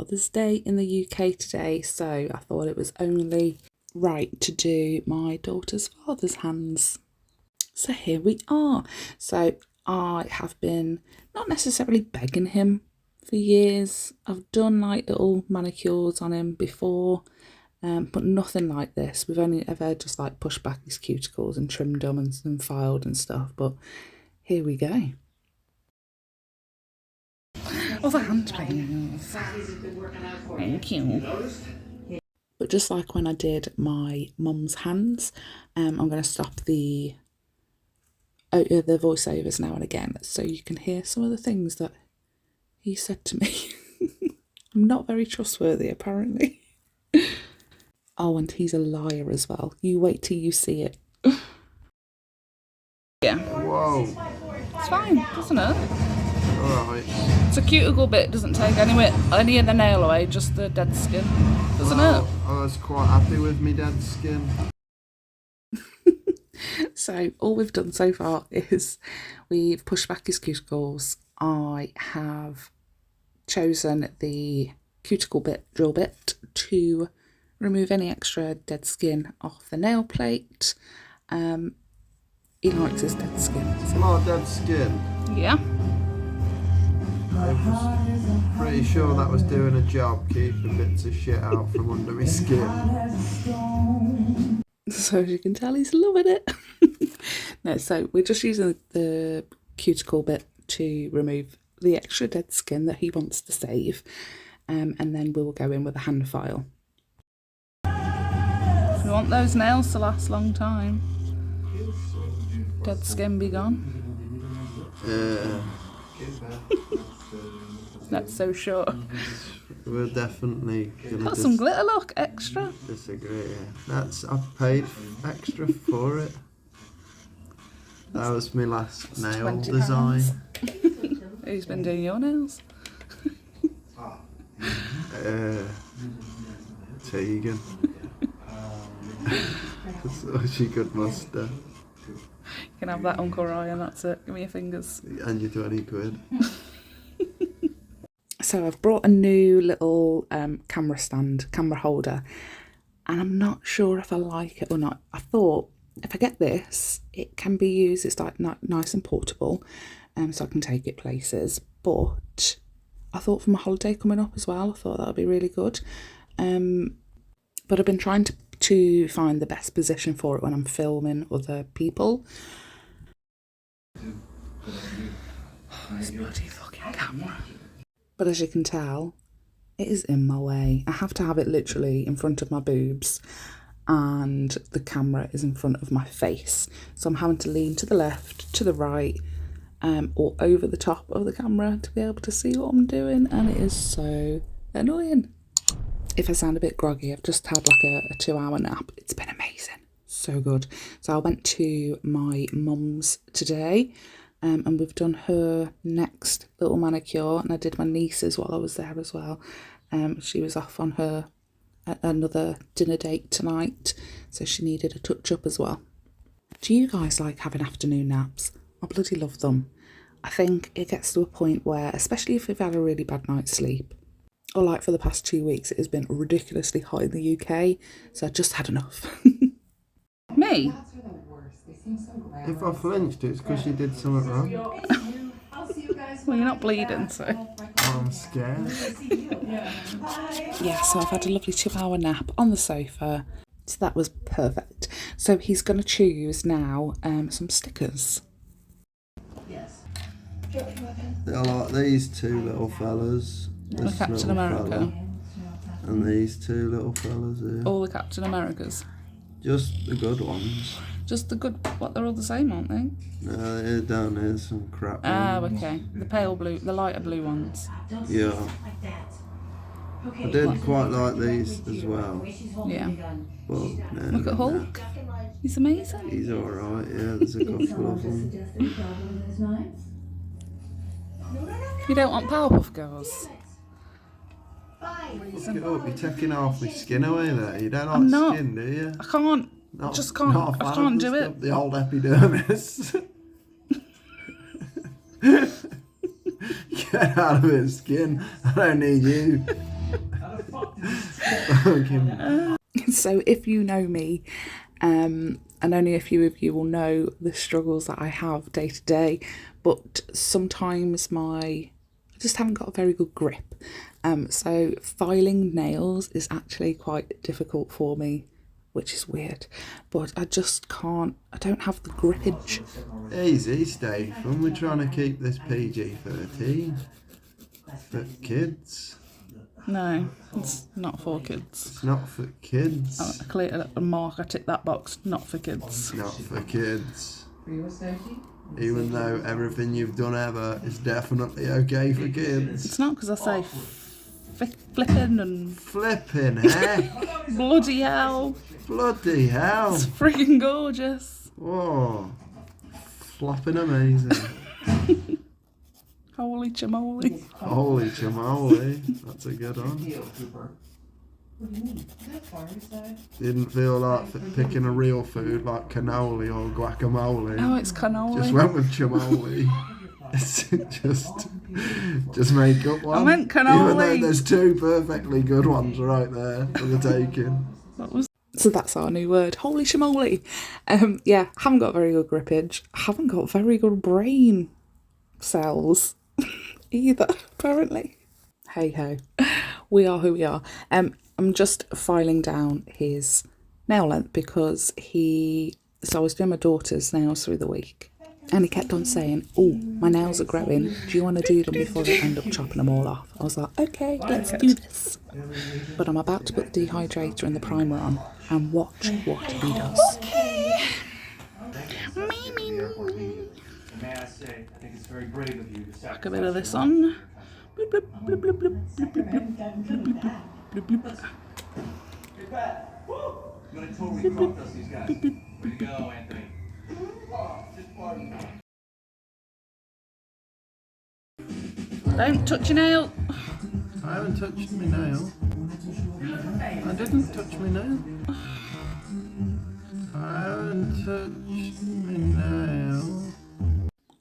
Father's Day in the UK today, so I thought it was only right to do my daughter's father's hands. So here we are. So I have been not necessarily begging him for years. I've done like little manicures on him before, but nothing like this. We've only ever just like pushed back his cuticles and trimmed them and filed and stuff, but here we go. Other hand please. Thank you. But just like when I did my mum's hands, I'm going to stop the voiceovers now and again so you can hear some of the things that he said to me. I'm not very trustworthy apparently. Oh, and he's a liar as well. You wait till you see it. Yeah. Whoa. It's fine, doesn't it? Alright. It's a cuticle bit, doesn't take any of the nail away, just the dead skin, doesn't it? I was quite happy with me dead skin. So all we've done so far is we've pushed back his cuticles. I have chosen the cuticle drill bit to remove any extra dead skin off the nail plate. He likes his dead skin. So. A lot of dead skin? Yeah. I was pretty sure that was doing a job, keeping bits of shit out from under my skin. So as you can tell, he's loving it. No, so we're just using the cuticle bit to remove the extra dead skin that he wants to save, and then we'll go in with a hand file. We want those nails to last a long time. Dead skin be gone. That's so sure. We're definitely gonna got some glitter look extra. Disagree. Yeah. I paid extra for it. That was my last nail design. Who's been doing your nails? Tegan. She good muster. You can have that, Uncle Ryan, that's it. Give me your fingers. And your 20 quid. So I've brought a new little camera holder, and I'm not sure if I like it or not. I thought if I get this, it can be used, it's like nice and portable, so I can take it places. But I thought for my holiday coming up as well, I thought that would be really good. But I've been trying to find the best position for it when I'm filming other people. Oh, this bloody fucking camera. But as you can tell, it is in my way. I have to have it literally in front of my boobs, and the camera is in front of my face. So I'm having to lean to the left, to the right, or over the top of the camera to be able to see what I'm doing, and it is so annoying. If I sound a bit groggy, I've just had like a 2-hour nap. It's been amazing. So good. So I went to my mum's today, and we've done her next little manicure, and I did my niece's while I was there as well. She was off on her another dinner date tonight, so she needed a touch up as well. Do you guys like having afternoon naps? I bloody love them. I think it gets to a point where, especially if you've had a really bad night's sleep, or like for the past 2 weeks, it has been ridiculously hot in the UK, so I just had enough. Me? If I flinched, it's because you did something wrong. Well, you're not bleeding, so. I'm scared. Yeah, so I've had a lovely 2-hour nap on the sofa, so that was perfect. So he's going to choose now some stickers. I like these two little fellas. The Captain America. Fella, and these two little fellas here. All the Captain Americas. Just the good ones. Just the good, what, they're all the same, aren't they? No, here down here's some crap ones. Okay. The pale blue, the lighter blue ones. Yeah. I did quite like these as well. Yeah. But no, Look at Hulk. He's amazing. He's alright, yeah, there's a couple of them. You don't want Powerpuff Girls? Look it up, you're taking half my skin away there. You don't like skin, do you? I can't. I just can't. I can't do it. The old epidermis. Get out of his skin. I don't need you. So if you know me, and only a few of you will know the struggles that I have day to day, but sometimes I just haven't got a very good grip. So filing nails is actually quite difficult for me, which is weird, but I just can't, I don't have the grippage. Easy, Stephen. We're trying to keep this PG-13 for kids. No, it's not for kids. It's not for kids. I clear a mark, I tick that box, not for kids. Not for kids. Even though everything you've done ever is definitely okay for kids. It's not because I say flipping and... Flipping heck. Bloody hell. Bloody hell. It's freaking gorgeous. Whoa. Flopping amazing. Holy chamoly. Holy chamoly. That's a good one. Didn't feel like picking a real food like cannoli or guacamole. Oh, it's cannoli. Just went with chamoly. just make up one. I meant cannoli. Even though there's two perfectly good ones right there for the taking. So that's our new word, holy chamoly. Yeah, haven't got very good grippage. Haven't got very good brain cells either, apparently. Hey ho, we are who we are. I'm just filing down his nail length because so I was doing my daughter's nails through the week and he kept on saying, oh, my nails are growing, do you want to do them before I end up chopping them all off? I was like, okay, let's do this. But I'm about to put the dehydrator and the primer on and watch what he does. Back a bit of this on. Bloop, bloop, bloop, bloop, bloop, bloop, bloop, bloop, bloop, bloop, bloop, bloop. Don't touch your nail. I haven't touched my nail. I didn't touch my nail. I haven't touched my nail.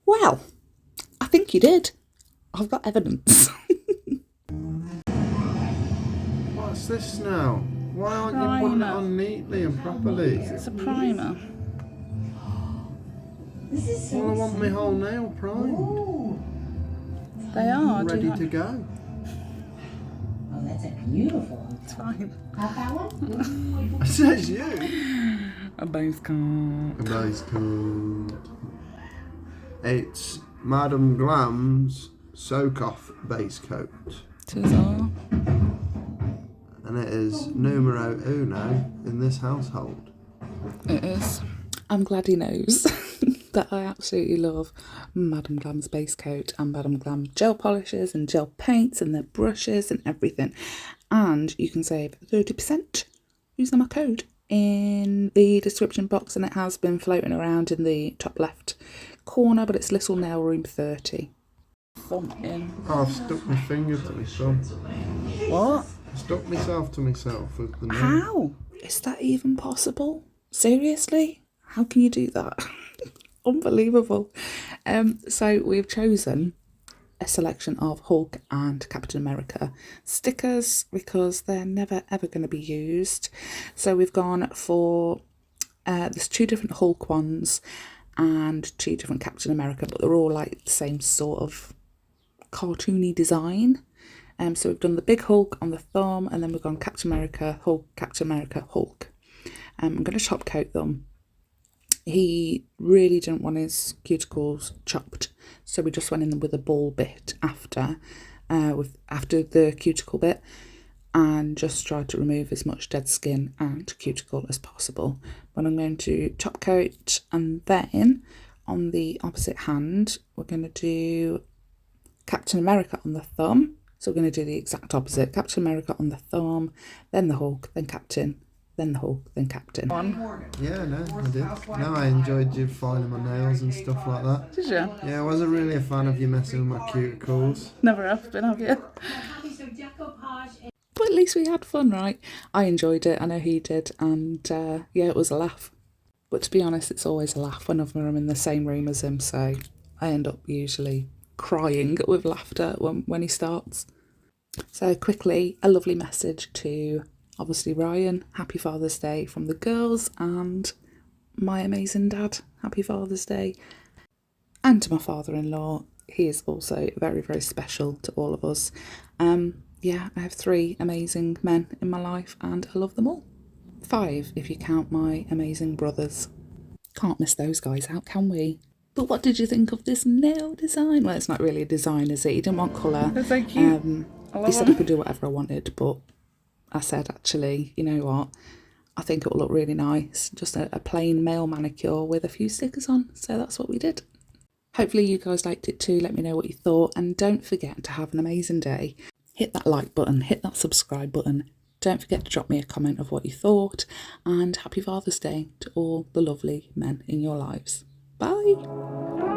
Well, I think you did. I've got evidence. What's this now? Why aren't you putting it on neatly and properly? It's a primer. Well, I want my whole nail primed. They are. Ready to go. Oh, that's a beautiful one. It's fine. Have that one? It says you. A base coat. A nice coat. It's Madame Glam's Soak-Off Base Coat. Tis all. And it is numero uno in this household. It is. I'm glad he knows that I absolutely love Madame Glam's base coat and Madame Glam gel polishes and gel paints and their brushes and everything. And you can save 30% using my code in the description box, and it has been floating around in the top left corner, but it's Little Nail Room 30. Thumb in. Oh, I've stuck my finger to my thumb. What? I stuck myself to myself with the nail. How? Is that even possible? Seriously? How can you do that? Unbelievable. So we've chosen a selection of Hulk and Captain America stickers because they're never ever going to be used. So we've gone for there's two different Hulk ones and two different Captain America, but they're all like the same sort of cartoony design. So we've done the big Hulk on the thumb, and then we've gone Captain America, Hulk, Captain America, Hulk. I'm going to top coat them. He really didn't want his cuticles chopped, so we just went in with a ball bit after the cuticle bit, and just tried to remove as much dead skin and cuticle as possible. But I'm going to top coat, and then on the opposite hand we're going to do Captain America on the thumb. So we're going to do the exact opposite. Captain America on the thumb, then the Hulk, then Captain, then the Hulk, then Captain. Yeah, no, I did. No, I enjoyed you filing my nails and stuff like that. Did you? Yeah, I wasn't really a fan of you messing with my cuticles. Never have been, have you? But at least we had fun, right? I enjoyed it, I know he did, and yeah, it was a laugh. But to be honest, it's always a laugh whenever I'm in the same room as him, so I end up usually crying with laughter when he starts. So quickly, a lovely message to obviously Ryan, happy Father's Day from the girls, and my amazing dad, happy Father's Day. And to my father-in-law, he is also very, very special to all of us. Yeah, I have 3 amazing men in my life and I love them all. 5 if you count my amazing brothers. Can't miss those guys out, can we? But what did you think of this nail design? Well, it's not really a design, is it? He didn't want colour. They're so cute. He said I could do whatever I wanted, but I said, actually, you know what? I think it will look really nice. Just a plain male manicure with a few stickers on. So that's what we did. Hopefully you guys liked it too. Let me know what you thought. And don't forget to have an amazing day. Hit that like button, hit that subscribe button. Don't forget to drop me a comment of what you thought. And happy Father's Day to all the lovely men in your lives. Bye.